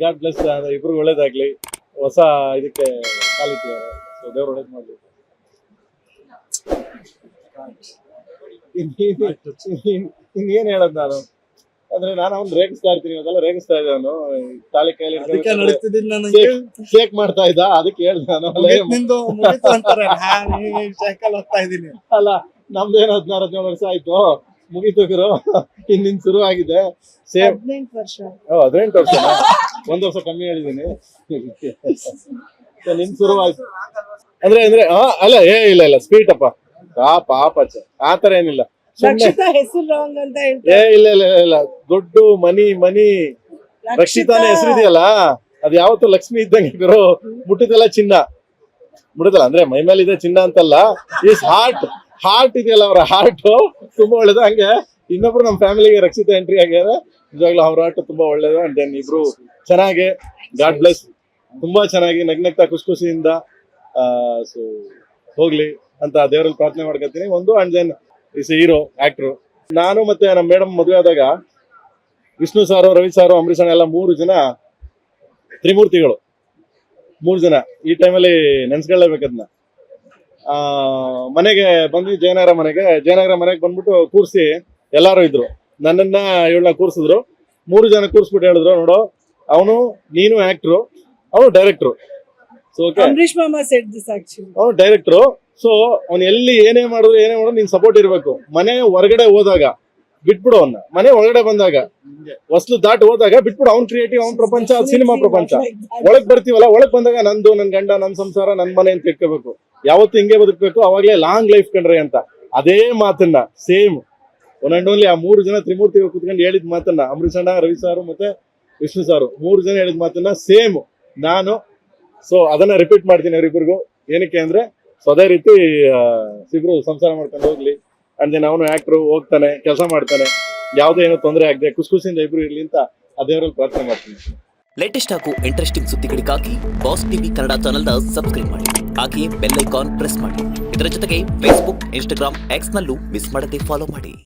God bless, ಇಬ್ರು ಒಳ್ಳೇದಾಗ್ಲಿ, ಹೊಸ ಇದಕ್ಕೆ ಕಾಲಿಟ್ಟಿದ್ದಾರೆ. ಸೊ ದೇವ್ರು ಒಳ್ಳೇದ್ ಮಾಡ್ಲಿ. ಇನ್ನೇನ್ ಹೇಳದ್ ನಾನು ಅಂದ್ರೆ, ನಾನು ಅವ್ನು ರೇಗಿಸ್ತಾ ಇರ್ತೀನಿ, ಅದೆಲ್ಲ ರೇಗಿಸ್ತಾ ಇದ್ದೆ ಅವನು. ತಾಲಿ ಕೈಲಿ ಶೇಕ್ ಮಾಡ್ತಾ ಇದ್ದ, ಅದಕ್ಕೆ ಹೇಳ್ದೆ ನಾನು. ಅಲ್ಲ, ನಮ್ದೇನು 16-17 ವರ್ಷ ಆಯ್ತು, ಮುಗಿತು ಗುರು, ಇನ್ನಿನ್ ಶುರು ಆಗಿದೆ. ಸೇಮ್ 18 ವರ್ಷ, 1 ವರ್ಷ ಕಮ್ಮಿ ಹೇಳಿದೀನಿ. ನಿನ್ ಶುರು ಆಯ್ತು ಅಂದ್ರೆ ಅಲ್ಲ, ಇಲ್ಲ ಸ್ವೀಟ್ ಅಪ್ಪ, ಪಾಪ ಆತರ ಏನಿಲ್ಲ. ಇಲ್ಲ, ದೊಡ್ಡ ಮನಿ ರಕ್ಷಿತಾನ ಹೆಸರಿದೆಯಲ್ಲ, ಅದು ಯಾವತ್ತೂ ಲಕ್ಷ್ಮಿ ಇದ್ದಂಗೆ ಗುರು. ಮುಟ್ಟಿದೆಲ್ಲ ಚಿನ್ನ, ಮುಟ್ಟದಲ್ಲ ಅಂದ್ರೆ ಮೈ ಮೇಲೆ ಇದೆ ಚಿನ್ನ ಅಂತಲ್ಲ. ಈಸ್ ಹಾರ್ಟ್ ಇದೆಯಲ್ಲ, ಅವರ ಹಾರ್ಟ್ ತುಂಬಾ ಒಳ್ಳೇದು. ಹಂಗೆ ಇನ್ನೊಬ್ರು ನಮ್ಮ ಫ್ಯಾಮಿಲಿಗೆ ರಕ್ಷಿತಾ ಎಂಟ್ರಿ ಆಗ್ಯಾರ. ನಿಜವಾಗ್ಲೂ ಅವ್ರ ಹಾರ್ಟ್ ತುಂಬಾ ಒಳ್ಳೇದು. ಅಂಡ್ ದೆನ್ ಇಬ್ರು ಚೆನ್ನಾಗಿ, ಗಾಡ್ ಬ್ಲೆಸ್, ತುಂಬಾ ಚೆನ್ನಾಗಿ ನಗ್ನಗ್ತಾ ಖುಷಿಯಿಂದ ಸೊ ಹೋಗ್ಲಿ ಅಂತ ದೇವರಲ್ಲಿ ಪ್ರಾರ್ಥನೆ ಮಾಡ್ಕೊತೀನಿ. ಅಂಡ್ ದೆನ್ ಇಸ್ ಹೀರೋ ಆಕ್ಟ್ರು. ನಾನು ಮತ್ತೆ ನಮ್ಮ ಮೇಡಮ್ ಮದುವೆ ಆದಾಗ ವಿಷ್ಣು ಸಾರು, ರವಿ ಸಾರು, ಅಂಬರೀಷ್ ಅಣ್ಣ ಎಲ್ಲ 3 ಜನ ತ್ರಿಮೂರ್ತಿಗಳು. 3 ಜನ ಈ ಟೈಮಲ್ಲಿ ನೆನ್ಸ್ಕೊಳ್ಳೇಬೇಕದ್ನ. ಮನೆಗೆ ಬಂದ್ವಿ, ಜಯನಗರ ಮನೆಗೆ ಬಂದ್ಬಿಟ್ಟು ಕೂರ್ಸಿ ಎಲ್ಲಾರು ಇದ್ರು. ನನ್ನನ್ನ ಇವಳನ್ನ ಕೂರ್ಸಿದ್ರು. 3 ಜನ ಕೂರ್ಸ್ಬಿಟ್ಟು ಹೇಳಿದ್ರು, ನೋಡು ಅವನು, ನೀನು ಆಕ್ಟ್ರು, ಅವನು ಡೈರೆಕ್ಟ್ರು. ಸೊ ಅಂಬರೀಶ್ ಮಾಮ ಸೆಡ್ ದಿಸ್ ಆಕ್ಚುಲಿ. ಅವನು ಡೈರೆಕ್ಟ್ರು. ಸೊ ಅವ್ನು ಎಲ್ಲಿ ಏನೇ ಮಾಡಿದ್ರು ನೀನ್ ಸಪೋರ್ಟ್ ಇರ್ಬೇಕು. ಮನೆ ಹೊರಗಡೆ ಹೋದಾಗ ಬಿಟ್ಬಿಡು ಅವನ್ನ, ಮನೆ ಒಳಗಡೆ ಬಂದಾಗ ಹೊಸ್ಲು ದಾಟಿ ಹೋದಾಗ ಬಿಟ್ಬಿಡು. ಅವ್ನ್ ಕ್ರಿಯೇಟಿವ್, ಅವ್ನ್ ಪ್ರಪಂಚ, ಅದು ಸಿನಿಮಾ ಪ್ರಪಂಚ. ಒಳಗ್ ಬರ್ತೀವಲ್ಲ, ಒಳಗ್ ಬಂದಾಗ ನಂದು, ನನ್ ಗಂಡ, ನನ್ ಸಂಸಾರ, ನನ್ ಮನೆ ಅಂತ ಇಟ್ಕೋಬೇಕು. ಯಾವತ್ತು ಹಿಂಗೆ ಬದುಕ್ಬೇಕು, ಅವಾಗ್ಲೇ ಲಾಂಗ್ ಲೈಫ್ ಕಂಡ್ರೆ ಅಂತ. ಅದೇ ಮಾತನ್ನ ಸೇಮ್ ಒನ್ ಅಂಡ್ ಓನ್ಲಿ ಆ 3 ಜನ ತ್ರಿಮೂರ್ತಿಗಳು ಕುತ್ಕೊಂಡು ಹೇಳಿದ ಮಾತನ್ನ, ಅಂಬರೀಷ್ ಅಣ್ಣ, ರವಿ ಸಾರು ಮತ್ತೆ ವಿಷ್ಣು ಸಾರು 3 ಜನ ಹೇಳಿದ ಮಾತನ್ನ ಸೇಮ್ ನಾನು. ಸೊ ಅದನ್ನ ರಿಪೀಟ್ ಮಾಡ್ತೀನಿ ಅವರಿಬ್ಬರಿಗೂ. ಏನಕ್ಕೆ ಅಂದ್ರೆ, ಸೊ ಅದೇ ರೀತಿ ಇಬ್ರು ಸಂಸಾರ ಮಾಡ್ಕೊಂಡು ಹೋಗ್ಲಿ. ಅಂಡ್ ದೆನ್ ಅವನು ಆಕ್ಟ್ರು, ಹೋಗ್ತಾನೆ, ಕೆಲಸ ಮಾಡ್ತಾನೆ, ಯಾವುದೇ ಏನೋ ತೊಂದರೆ ಆಗದೆ ಖುಷಿಯಿಂದ ಇಬ್ರು ಇರ್ಲಿ ಅಂತ ದೇವರಲ್ಲಿ ಪ್ರಾರ್ಥನೆ ಮಾಡ್ತೀನಿ. ಲೇಟೆಸ್ಟ್ ಹಾಗೂ ಇಂಟ್ರೆಸ್ಟಿಂಗ್ ಸುದ್ದಿಗಳಿಗಾಗಿ ಬಾಸ್ ಟಿವಿ ಕನ್ನಡ ಚಾನೆಲ್ನ ಸಬ್ಸ್ಕ್ರೈಬ್ ಮಾಡಿ. ಹಾಗೆಯೇ ಬೆಲ್ ಐಕಾನ್ ಪ್ರೆಸ್ ಮಾಡಿ. ಇದರ ಜೊತೆಗೆ ಫೇಸ್ಬುಕ್, ಇನ್ಸ್ಟಾಗ್ರಾಮ್, ಎಕ್ಸ್ ನಲ್ಲೂ ಮಿಸ್ ಮಾಡದೆ ಫಾಲೋ ಮಾಡಿ.